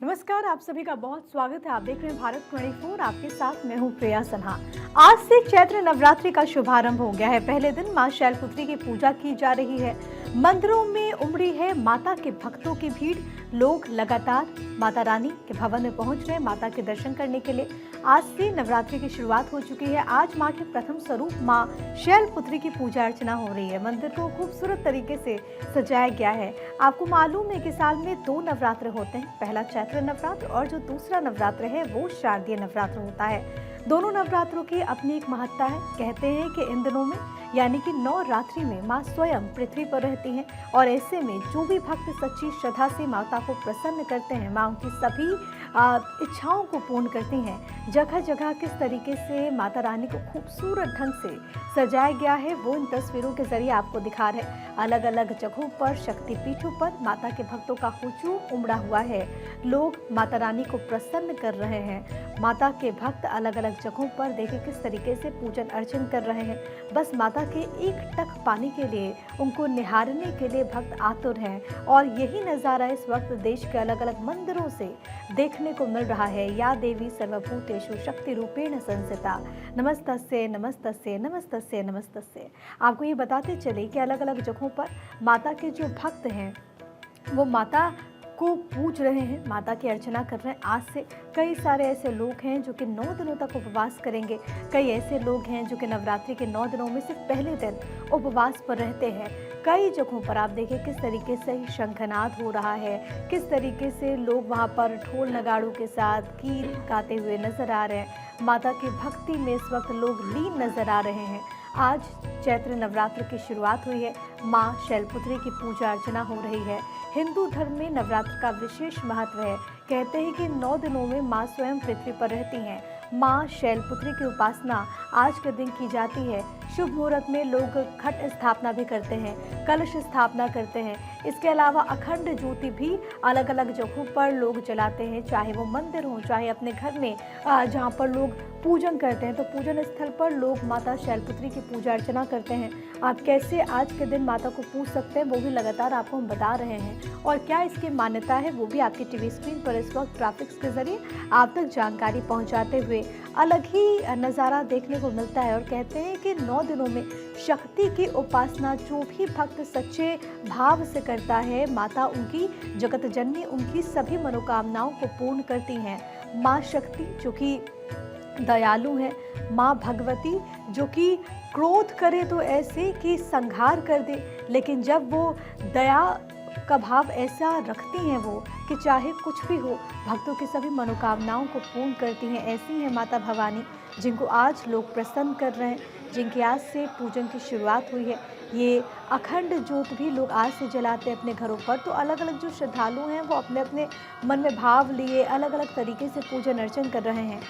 नमस्कार, आप सभी का बहुत स्वागत है। आप देख रहे हैं भारत 24। आपके साथ मैं हूं प्रिया सन्हा। आज से चैत्र नवरात्रि का शुभारंभ हो गया है। पहले दिन मां शैलपुत्री की पूजा की जा रही है। मंदिरों में उमड़ी है माता के भक्तों की भीड़। लोग लगातार माता रानी के भवन में पहुंच रहे हैं माता के दर्शन करने के लिए। आज से नवरात्रि की शुरुआत हो चुकी है। आज मां के प्रथम स्वरूप मां शैलपुत्री की पूजा अर्चना हो रही है। मंदिर को खूबसूरत तरीके से सजाया गया है। आपको मालूम है कि साल में 2 नवरात्र होते हैं, पहला चैत्र नवरात्र और जो दूसरा नवरात्र है वो शारदीय नवरात्र होता है। दोनों नवरात्रों की अपनी एक महत्ता है। कहते हैं कि इन दिनों में यानी कि नवरात्रि में मां स्वयं पृथ्वी पर रहती हैं और ऐसे में जो भी भक्त सच्ची श्रद्धा से माता को प्रसन्न करते हैं, मां उनकी सभी इच्छाओं को पूर्ण करती हैं। जगह जगह किस तरीके से माता रानी को खूबसूरत ढंग से सजाया गया है वो इन तस्वीरों के जरिए आपको दिखा रहे हैं। अलग अलग जगहों पर, शक्तिपीठों पर माता के भक्तों का हुजूम उमड़ा हुआ है। लोग माता रानी को प्रसन्न कर रहे हैं। माता के भक्त अलग अलग जगहों पर देखिए किस तरीके से पूजन अर्चन कर रहे हैं। बस माता के एक टक पानी के लिए, उनको निहारने के लिए भक्त आतुर हैं। और यही नज़ारा इस वक्त देश के अलग अलग मंदिरों से देखने को मिल रहा है। या देवी सर्वभूतेषु शक्ति रूपेण संस्थिता नमस्तस्ये नमस्तस्ये नमस्तस्ये नमस्तस्ये। आपको ये बताते चले कि अलग अलग जगहों पर माता के जो भक्त हैं वो माता को पूज रहे हैं, माता की अर्चना कर रहे हैं। आज से कई सारे ऐसे लोग हैं जो कि 9 दिनों तक उपवास करेंगे। कई ऐसे लोग हैं जो कि नवरात्रि के 9 दिनों में सिर्फ पहले दिन उपवास पर रहते हैं। कई जगहों पर आप देखिए किस तरीके से शंखनाद हो रहा है, किस तरीके से लोग वहाँ पर ढोल नगाड़ों के साथ गीत गाते हुए नजर आ रहे हैं। माता की भक्ति में इस वक्त लोग लीन नजर आ रहे हैं। आज चैत्र नवरात्र की शुरुआत हुई है। मां शैलपुत्री की पूजा अर्चना हो रही है। हिंदू धर्म में नवरात्र का विशेष महत्व है। कहते हैं कि 9 दिनों में मां स्वयं पृथ्वी पर रहती हैं। मां शैलपुत्री की उपासना आज के दिन की जाती है। शुभ मुहूर्त में लोग घट स्थापना भी करते हैं, कलश स्थापना करते हैं। इसके अलावा अखंड ज्योति भी अलग अलग जगहों पर लोग जलाते हैं, चाहे वो मंदिर हो, चाहे अपने घर में जहाँ पर लोग पूजन करते हैं। तो पूजन स्थल पर लोग माता शैलपुत्री की पूजा अर्चना करते हैं। आप कैसे आज के दिन माता को पूज सकते हैं वो भी लगातार आपको हम बता रहे हैं। और क्या इसकी मान्यता है वो भी आपकी टीवी स्क्रीन पर इस वक्त ग्राफिक्स के जरिए आप तक जानकारी पहुंचाते हुए अलग ही नज़ारा देखने को मिलता है। और कहते हैं कि 9 दिनों में शक्ति की उपासना जो भी भक्त सच्चे भाव से करता है, माता उनकी जगत जननी उनकी सभी मनोकामनाओं को पूर्ण करती हैं। माँ शक्ति जो कि दयालु है, माँ भगवती जो कि क्रोध करे तो ऐसे कि संहार कर दे, लेकिन जब वो दया का भाव ऐसा रखती हैं वो कि चाहे कुछ भी हो, भक्तों की सभी मनोकामनाओं को पूर्ण करती हैं। ऐसी है माता भवानी जिनको आज लोग प्रसन्न कर रहे हैं, जिनकी आज से पूजन की शुरुआत हुई है। ये अखंड ज्योत भी लोग आज से जलाते हैं अपने घरों पर। तो अलग अलग जो श्रद्धालु हैं वो अपने अपने मन में भाव लिए अलग अलग तरीके से पूजन अर्चन कर रहे हैं।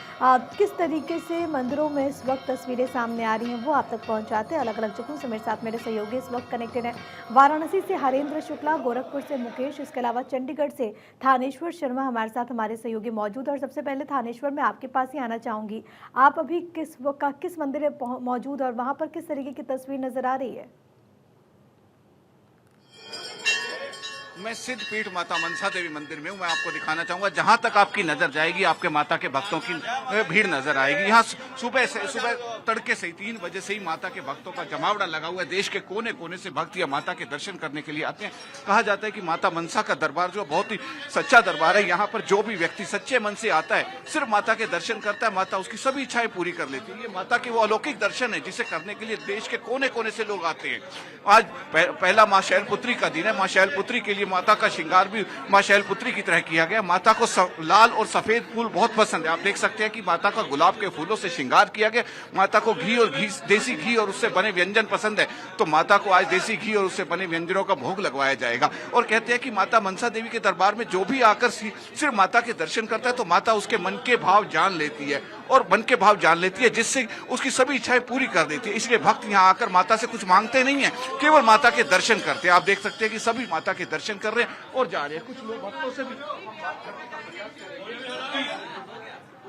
किस तरीके से मंदिरों में इस वक्त तस्वीरें सामने आ रही हैं वो आप तक पहुंचाते हैं अलग अलग जगहों से। मेरे साथ मेरे सहयोगी इस वक्त कनेक्टेड हैं। वाराणसी से हरेंद्र शुक्ला, गोरखपुर से मुकेश, इसके अलावा चंडीगढ़ से थानेश्वर शर्मा हमारे साथ हमारे सहयोगी मौजूद। और सबसे पहले थानेश्वर में आपके पास ही आना चाहूँगी। आप अभी किस मंदिर में मौजूद और वहाँ पर किस तरीके की तस्वीर नजर आ रही है? मैं सिद्ध पीठ माता मनसा देवी मंदिर में हूँ। मैं आपको दिखाना चाहूंगा, जहां तक आपकी नजर जाएगी आपके माता के भक्तों की भीड़ नजर आएगी। यहाँ सुबह तड़के से ही 3 बजे से ही माता के भक्तों का जमावड़ा लगा हुआ है। देश के कोने कोने से भक्त या माता के दर्शन करने के लिए आते हैं। कहा जाता है कि माता मनसा का दरबार जो बहुत ही सच्चा दरबार है। यहाँ पर जो भी व्यक्ति सच्चे मन से आता है, सिर्फ माता के दर्शन करता है, माता उसकी सभी इच्छाएं पूरी कर लेती है। ये माता के वो अलौकिक दर्शन है जिसे करने के लिए देश के कोने कोने से लोग आते हैं। आज पहला माँ शैलपुत्री का दिन है। माँ शैलपुत्री के लिए माता का श्रृंगार भी मां शैलपुत्री की तरह किया गया। माता को लाल और सफेद फूल बहुत पसंद है। आप देख सकते हैं कि माता का गुलाब के फूलों से श्रृंगार किया गया। माता को देसी घी और उससे बने व्यंजन पसंद है, तो माता को आज देसी घी और उससे बने व्यंजनों का भोग लगवाया जाएगा। और कहते हैं कि माता मनसा देवी के दरबार में जो भी आकर सिर्फ माता के दर्शन करता है तो माता उसके मन के भाव जान लेती है और मन के भाव जान लेती है, जिससे उसकी सभी इच्छाएं पूरी कर देती है। इसलिए भक्त यहाँ आकर माता से कुछ मांगते नहीं है, केवल माता के दर्शन करते हैं। आप देख सकते हैं कि सभी माता के दर्शन कर रहे हैं और जा रहे हैं। कुछ लोग भक्तों से भी।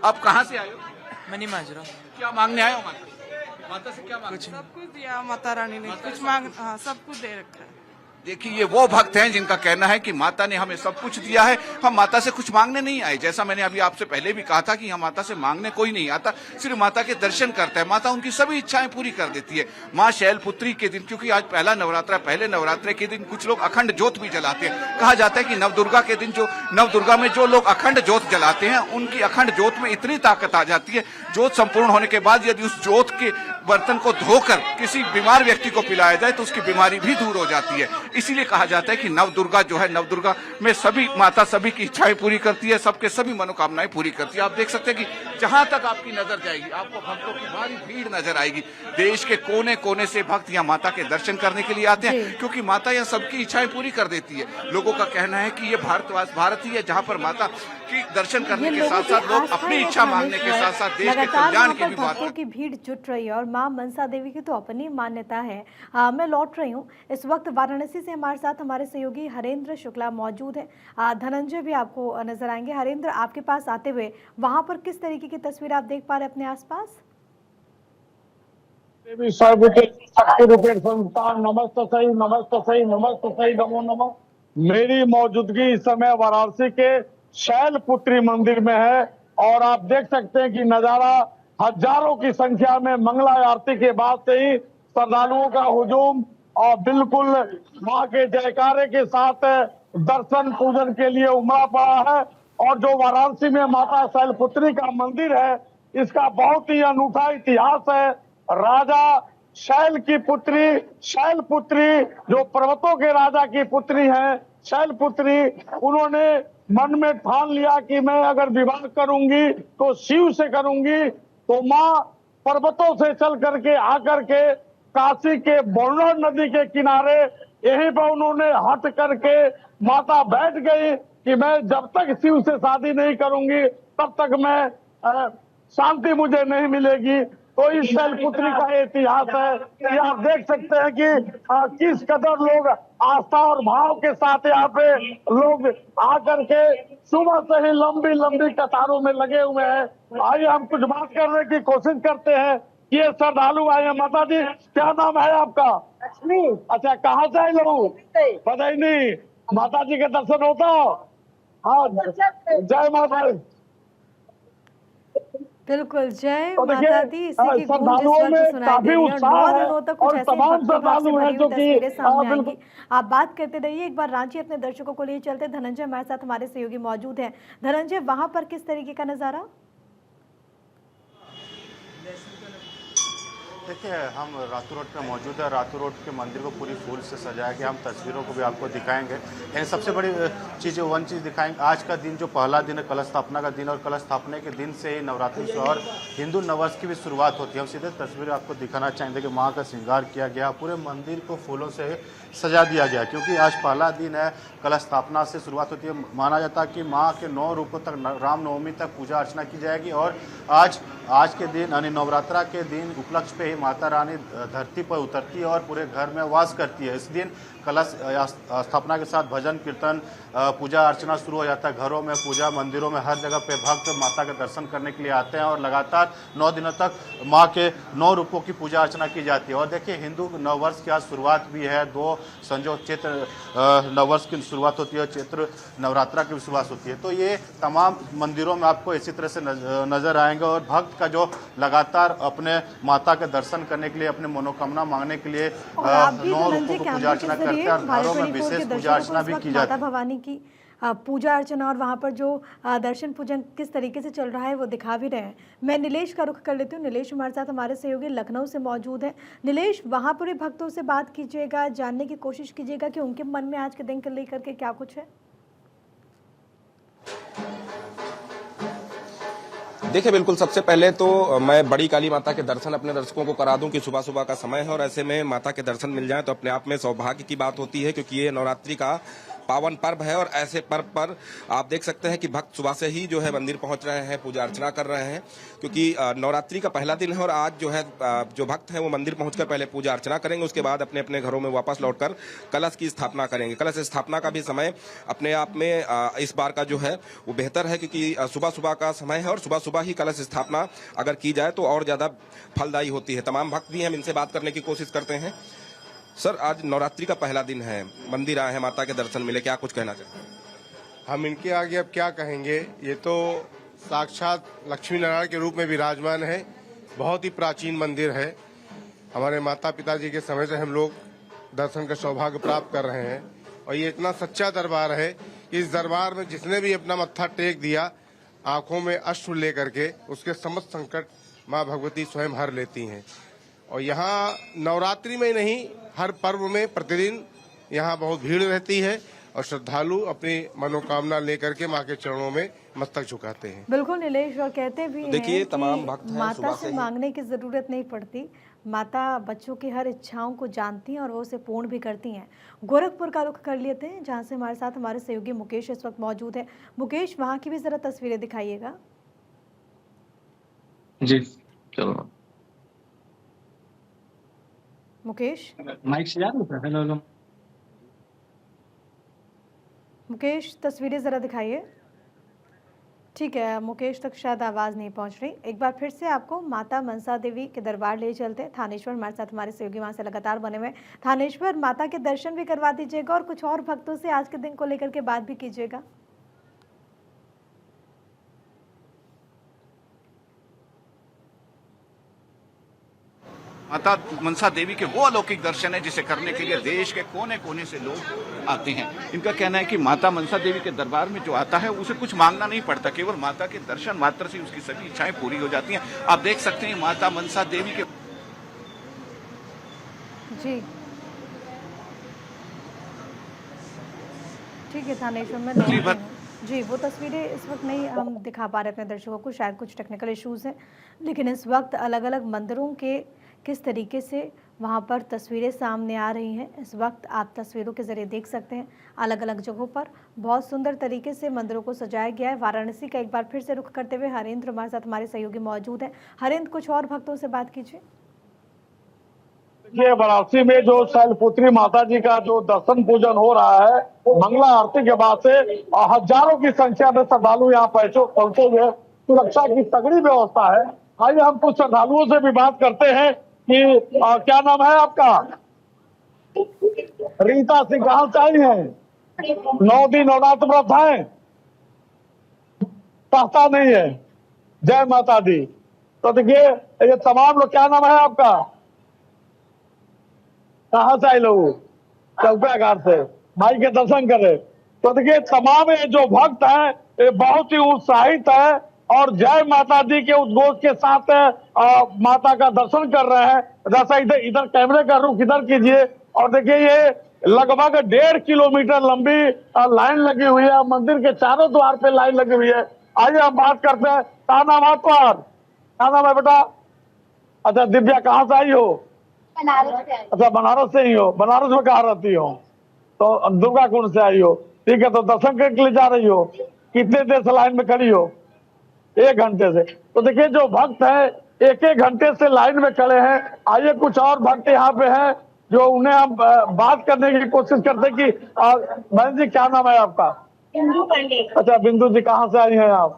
आप कहाँ से आए हो? मनी माजरा। क्या मांगने आए हो माता से? क्या मांग? कुछ सब कुछ दिया माता रानी ने, कुछ मांग, हाँ सब कुछ दे रखा है। देखिए, ये वो भक्त हैं जिनका कहना है कि माता ने हमें सब कुछ दिया है, हम माता से कुछ मांगने नहीं आए। जैसा मैंने अभी आपसे पहले भी कहा था कि हम माता से मांगने कोई नहीं आता, सिर्फ माता के दर्शन करता है। माता उनकी सभी इच्छाएं पूरी कर देती है। माँ शैलपुत्री के दिन, क्योंकि आज पहला नवरात्रा, पहले नवरात्रे के दिन कुछ लोग अखंड ज्योत भी जलाते हैं। कहा जाता है कि नवदुर्गा के दिन, जो नवदुर्गा में जो लोग अखंड ज्योत जलाते हैं, उनकी अखंड ज्योत में इतनी ताकत आ जाती है, ज्योत संपूर्ण होने के बाद यदि उस ज्योत के बर्तन को धोकर किसी बीमार व्यक्ति को पिलाया जाए तो उसकी बीमारी भी दूर हो जाती है। इसीलिए कहा जाता है कि नवदुर्गा जो है, नवदुर्गा में सभी माता सभी की इच्छाएं पूरी करती है, सबके सभी मनोकामनाएं पूरी करती है। आप देख सकते हैं कि जहां तक आपकी नजर जाएगी आपको भक्तों की भारी भीड़ नजर आएगी। देश के कोने कोने से भक्त यहाँ माता के दर्शन करने के लिए आते हैं, क्योंकि माता यहाँ सबकी इच्छाएं पूरी कर देती है। लोगों का कहना है कि ये भारत ही है जहाँ पर माता की दर्शन करने के साथ साथ लोग अपनी इच्छा मांगने के साथ साथ देश के कल्याण की भी बात। भक्तों की भीड़ जुट रही है और मां मनसा देवी की तो अपनी मान्यता है। मैं लौट रही हूँ। इस वक्त वाराणसी से हमारे साथ हमारे सहयोगी हरेंद्र शुक्ला मौजूद है। धनंजय भी आपको नजर आएंगे। हरेंद्र, आपके पास आते हुए वहां पर किस तरीके की तस्वीर आप देख पा रहे हैं अपने आसपास? देवी शक्ति रूपेण संस्थान नमस्ते सही नमो नमः। मेरी मौजूदगी इस समय वाराणसी के शैलपुत्री मंदिर में है और आप देख सकते हैं कि नजारा हजारों की संख्या में मंगला आरती के बाद से ही श्रद्धालुओं का हुजूम और बिल्कुल मां के जयकारे के साथ दर्शन पूजन के लिए उमड़ा पड़ा है। और जो वाराणसी में माता शैलपुत्री का मंदिर है, इसका बहुत ही अनूठा इतिहास है। राजा शैलपुत्री जो पर्वतों के राजा की पुत्री है, शैलपुत्री, उन्होंने मन में ठान लिया कि मैं अगर विवाह करूंगी तो शिव से करूंगी। तो माँ पर्वतों से चल करके आकर के काशी के बोर्णर नदी के किनारे यहीं पर उन्होंने हट करके माता बैठ गई कि मैं जब तक शिव से शादी नहीं करूंगी तब तक मैं शांति मुझे नहीं मिलेगी। तो इस शैलपुत्री का इतिहास है कि आप देख सकते हैं कि किस कदर लोग आस्था और भाव के साथ यहाँ पे लोग आकर के सुबह से ही लंबी लंबी कतारों में लगे हुए हैं। आइए हम कुछ बात करने की कोशिश करते हैं। ये श्रद्धालु आए हैं। माता जी, क्या नाम है आपका? लक्ष्मी। अच्छा, कहाँ से आए लोग? पता ही नहीं। माता जी के दर्शन होता? हाँ, जय माता। बिल्कुल, जय तो माता दी। इसी की गूंज इस वक्त सुनाई दे रही है और 9 दिनों तक कुछ ऐसे भक्तिभाव से भरी हुई तस्वीरें सामने आएंगी। आप बात करते रहिए। एक बार रांची अपने दर्शकों को लिए चलते। धनंजय हमारे साथ हमारे सहयोगी मौजूद हैं। धनंजय, वहां पर किस तरीके का नजारा? देखिए, हम रातू रोड पे मौजूद है। रातू रोड के मंदिर को पूरी फूल से सजाया गया। हम तस्वीरों को भी आपको दिखाएंगे। लेकिन सबसे बड़ी चीज़ वन चीज़ दिखाएंगे। आज का दिन जो पहला दिन है, कलश स्थापना का दिन, और कलश स्थापना के दिन से ही नवरात्रि और हिंदू नववर्ष की भी शुरुआत होती है। हम सीधे तस्वीरें आपको दिखाना चाहेंगे कि माँ का श्रृंगार किया गया, पूरे मंदिर को फूलों से सजा दिया गया, क्योंकि आज पहला दिन है। कलश स्थापना से शुरुआत होती है। माना जाता है कि माँ के 9 रूपों तक रामनवमी तक पूजा अर्चना की जाएगी। और आज के दिन यानी नवरात्रा के दिन उपलक्ष्य पे ही माता रानी धरती पर उतरती है और पूरे घर में वास करती है। इस दिन कलश स्थापना के साथ भजन कीर्तन पूजा अर्चना शुरू हो जाता है। घरों में पूजा, मंदिरों में, हर जगह पे भक्त माता के दर्शन करने के लिए आते हैं और लगातार 9 दिनों तक माँ के 9 रूपों की पूजा अर्चना की जाती है। और देखिए, हिंदू नववर्ष की आज शुरुआत भी है। 2 संजोग चैत्र नववर्ष की शुरुआत होती है, चैत्र नवरात्रा की शुरुआत होती है। तो ये तमाम मंदिरों में आपको इसी तरह से नजर आएंगे। और भक्त का जो लगातार अपने माता के दर्शन करने के लिए, अपने मनोकामना मांगने के लिए 9 रूपों की पूजा अर्चना करते हैं। घरों में विशेष पूजा अर्चना भी की जाती है। भवानी की पूजा अर्चना और वहाँ पर जो दर्शन पूजन किस तरीके से चल रहा है वो दिखा भी रहे हैं। मैं नीलेश का रुख कर लेती हूँ। नीलेश हमारे साथ हमारे सहयोगी लखनऊ से मौजूद है। नीलेश, वहाँ पर भक्तों से बात कीजिएगा, जानने की कोशिश कीजिएगा कि उनके मन में आज के दिन को लेकर के क्या कुछ है। देखिए, बिल्कुल, सबसे पहले तो मैं बड़ी काली माता के दर्शन अपने दर्शकों को करा दूं कि सुबह सुबह का समय है और ऐसे में माता के दर्शन मिल जाएं तो अपने आप में सौभाग्य की बात होती है, क्योंकि ये नवरात्रि का पावन पर्व है। और ऐसे पर्व पर आप देख सकते हैं कि भक्त सुबह से ही जो है मंदिर पहुंच रहे हैं, पूजा अर्चना कर रहे हैं, क्योंकि नवरात्रि का पहला दिन है। और आज जो है जो भक्त हैं वो मंदिर पहुंचकर पहले पूजा अर्चना करेंगे, उसके बाद अपने अपने घरों में वापस लौटकर कलश की स्थापना करेंगे। कलश स्थापना का भी समय अपने आप में इस बार का जो है वो बेहतर है, क्योंकि सुबह सुबह का समय है और सुबह सुबह ही कलश स्थापना अगर की जाए तो और ज्यादा फलदायी होती है। तमाम भक्त भी हम इनसे बात करने की कोशिश करते हैं। सर, आज नवरात्रि का पहला दिन है, मंदिर आए हैं, माता के दर्शन मिले, क्या कुछ कहना चाहते हैं? हम इनके आगे अब क्या कहेंगे। ये तो साक्षात लक्ष्मी नारायण के रूप में विराजमान है। बहुत ही प्राचीन मंदिर है। हमारे माता पिताजी के समय से हम लोग दर्शन का सौभाग्य प्राप्त कर रहे हैं और ये इतना सच्चा दरबार है कि इस दरबार में जिसने भी अपना मत्था टेक दिया, आंखों में अश्रु लेकर के उसके समस्त संकट माँ भगवती स्वयं हर लेती हैं। और यहाँ नवरात्रि में नहीं, हर पर्व में प्रतिदिन यहाँ बहुत भीड़ रहती है और श्रद्धालु अपनी मनोकामना लेकर के माँ के चरणों में मस्तक झुकाते हैं। बिल्कुल नीलेश, और कहते भी हैं देखिए, कि तमाम भक्त हैं, माता सुबह से से ही मांगने की जरूरत नहीं पड़ती। माता बच्चों की हर इच्छाओं को जानती हैं और वो उसे पूर्ण भी करती हैं। गोरखपुर का रुख कर लेते हैं, जहां से हमारे साथ हमारे सहयोगी मुकेश इस वक्त मौजूद है। मुकेश, वहां की भी जरा तस्वीरें दिखाइएगा। जी चलो, मुकेश, माइक से याद होता है। हेलो, मुकेश तस्वीरें जरा दिखाइए। ठीक है, मुकेश तक शायद आवाज़ नहीं पहुंच रही। एक बार फिर से आपको माता मनसा देवी के दरबार ले चलते हैं। थानेश्वर हमारे साथ हमारे सहयोगी वहां से लगातार बने हुए। थानेश्वर, माता के दर्शन भी करवा दीजिएगा और कुछ और भक्तों से आज के दिन को लेकर के बात भी कीजिएगा। माता मनसा देवी के वो अलौकिक दर्शन है जिसे करने के लिए देश के कोने कोने से लोग आते हैं। इनका कहना है कि माता मनसा देवी के दरबार में जो आता है उसे कुछ मांगना नहीं पड़ता, केवल माता के दर्शन मात्र से उसकी सभी इच्छाएं पूरी हो जाती हैं। आप देख सकते हैं माता मनसा देवी के जी ठीक है थानेश्वर में जी, वो तस्वीरें इस वक्त नहीं हम दिखा पा रहे अपने दर्शकों को, शायद कुछ टेक्निकल इश्यूज हैं। लेकिन इस वक्त अलग अलग मंदिरों के किस तरीके से वहाँ पर तस्वीरें सामने आ रही हैं, इस वक्त आप तस्वीरों के ज़रिए देख सकते हैं। अलग अलग जगहों पर बहुत सुंदर तरीके से मंदिरों को सजाया गया है। वाराणसी का एक बार फिर से रुख करते हुए हरेंद्र हमारे साथ हमारे सहयोगी मौजूद हैं। हरेंद्र, कुछ और भक्तों से बात कीजिए। ये वाराणसी में जो शैलपुत्री माता जी का जो दर्शन पूजन हो रहा है, मंगला आरती के बाद से हजारों की संख्या में श्रद्धालु यहाँ पहुंचे हुए। सुरक्षा की तगड़ी व्यवस्था है। आइए हम कुछ श्रद्धालुओं से भी बात करते हैं कि क्या नाम है आपका? रीता सिंह, कहाँ से आई है? 9 दिन नवरात्र व्रत है, पता नहीं है। जय माता दी। तो देखिए ये तमाम लोग, क्या नाम है आपका? कहाँ से आए लोग? चौकियाघाट से माई के दर्शन करे। तो देखिए तमाम ये जो भक्त हैं ये बहुत ही उत्साहित है और जय माता दी के उद्घोष के साथ माता का दर्शन कर रहे हैं। जैसा इधर कैमरे का रुख इधर कीजिए और देखिए ये लगभग 1.5 किलोमीटर लंबी लाइन लगी हुई है। मंदिर के चारों द्वार पे लाइन लगी हुई है। आइए हम बात करते हैं। क्या नाम है आपका? क्या नाम है बेटा? अच्छा दिव्या, कहाँ से आई हो? अच्छा बनारस से ही हो। बनारस में कहाँ रहती हो? तो दुर्गा कुंड से आई हो। ठीक है, तो दर्शन करने के लिए जा रही हो। कितने देर से लाइन में खड़ी हो? 1 घंटे से। तो देखिए जो भक्त है 1-1 घंटे से लाइन में खड़े हैं। आइए कुछ और भक्त यहाँ पे हैं जो उन्हें हम बात करने की कोशिश करते हैं कि बहन जी क्या नाम है आपका? बिंदु पंडित। अच्छा बिंदु जी, कहाँ से आई हैं आप?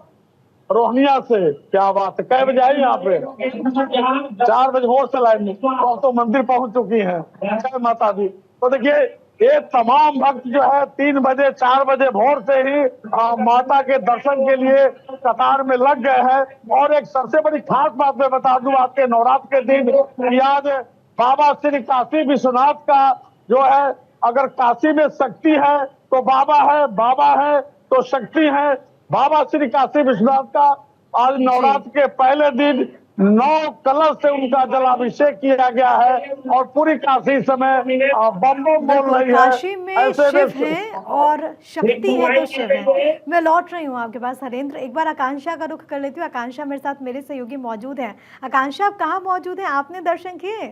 रोहनिया से। क्या बात है, कै बजे आई यहाँ पे? 4 बजे भोर से लाइन में तो मंदिर पहुंच चुकी है। जय माता दी। तो देखिए ये तमाम भक्त जो है 3 बजे 4 बजे भोर से ही माता के दर्शन के लिए कतार में लग गए हैं। और एक सबसे बड़ी खास बात मैं बता दूं, आज के नवरात्र के दिन आज बाबा श्री काशी विश्वनाथ का जो है, अगर काशी में शक्ति है तो बाबा है, बाबा है तो शक्ति है। बाबा श्री काशी विश्वनाथ का आज नवरात्र के पहले दिन 9 कलश से उनका जलाभिषेक किया गया है और पूरी काशी समय बम बम बोल रही है। काशी में शिव है और शक्ति है तो शिव है। मैं लौट रही हूँ आपके पास हरेंद्र। एक बार आकांक्षा का रुख कर लेती हूँ। आकांक्षा मेरे साथ मेरे सहयोगी मौजूद हैं। आकांक्षा, आप कहाँ मौजूद हैं? आपने दर्शन किए?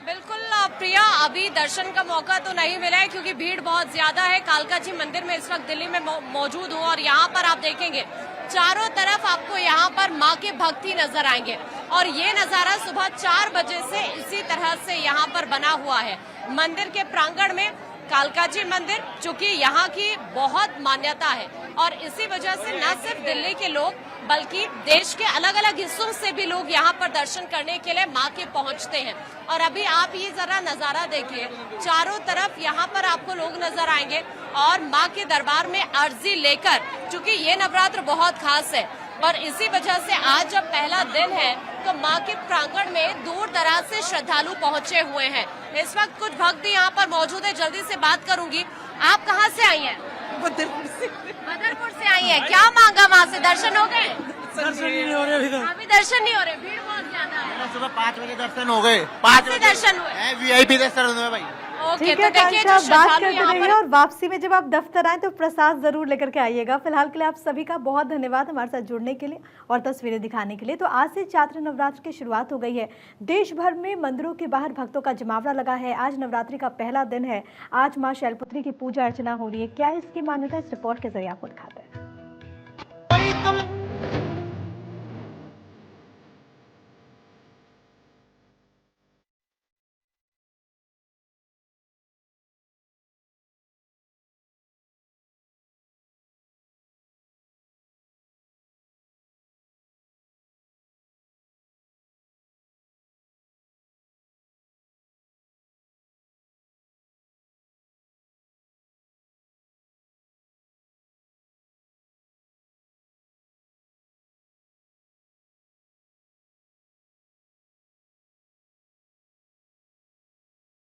बिल्कुल प्रिया, अभी दर्शन का मौका तो नहीं मिला है क्योंकि भीड़ बहुत ज्यादा है। कालका जी मंदिर में इस वक्त दिल्ली में मौजूद हूँ और यहाँ पर आप देखेंगे चारों तरफ आपको यहाँ पर माँ के भक्त ही नजर आएंगे। और ये नजारा सुबह 4 बजे से इसी तरह से यहाँ पर बना हुआ है। मंदिर के प्रांगण में कालका जी मंदिर, चूंकि यहाँ की बहुत मान्यता है और इसी वजह से न सिर्फ दिल्ली के लोग बल्कि देश के अलग अलग हिस्सों से भी लोग यहाँ पर दर्शन करने के लिए माँ के पहुँचते हैं। और अभी आप ये जरा नजारा देखिए, चारों तरफ यहाँ पर आपको लोग नजर आएंगे और माँ के दरबार में अर्जी लेकर, चूंकि ये नवरात्र बहुत खास है और इसी वजह से आज जब पहला दिन है तो माँ के प्रांगण में दूर दराज से श्रद्धालु पहुंचे हुए हैं। इस वक्त कुछ भक्त यहाँ पर मौजूद है, जल्दी से बात करूंगी। आप कहाँ से आई हैं? बदरपुर से आई हैं। क्या मांगा माँ से? दर्शन हो गए? दर्शन नहीं हो रहे अभी तक। अभी दर्शन नहीं हो रहे, भीड़ बहुत ज्यादा है। सुबह 5 बजे दर्शन हो गए, 5 बजे दर्शन हुए। VIP दर्शन हुए भाई। ओके, ठीक तो है देखिए कांक्षा, जो बात श्रद्धालु करते यहाँ रहिए पर और वापसी में जब आप दफ्तर आए तो प्रसाद जरूर लेकर के आइएगा। फिलहाल के लिए आप सभी का बहुत धन्यवाद हमारे साथ जुड़ने के लिए और तस्वीरें दिखाने के लिए। तो आज से चैत्र नवरात्र की शुरुआत हो गई है। देश भर में मंदिरों के बाहर भक्तों का जमावड़ा लगा है। आज नवरात्रि का पहला दिन है। आज माँ शैलपुत्री की पूजा अर्चना हो रही है। क्या है इसकी मान्यता, इस रिपोर्ट के जरिए आपको दिखाते हैं।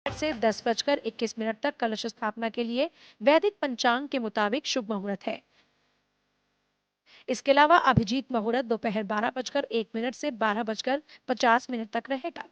से 10:21 तक कलश स्थापना के लिए वैदिक पंचांग के मुताबिक शुभ मुहूर्त है। इसके अलावा अभिजीत मुहूर्त दोपहर 12:01 से 12:50 तक रहेगा।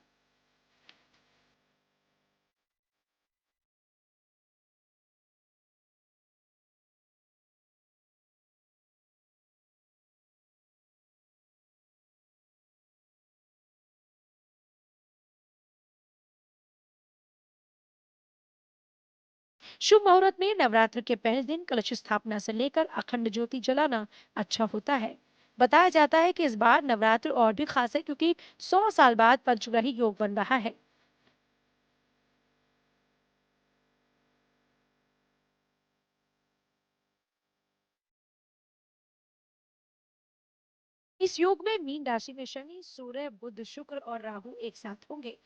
शुभ मुहूर्त में नवरात्र के पहले दिन कलश स्थापना से लेकर अखंड ज्योति जलाना अच्छा होता है। बताया जाता है कि इस बार नवरात्र और भी खास है क्योंकि 100 साल बाद पंचग्रही योग बन रहा है। इस योग में मीन राशि में शनि, सूर्य, बुध, शुक्र और राहु एक साथ होंगे।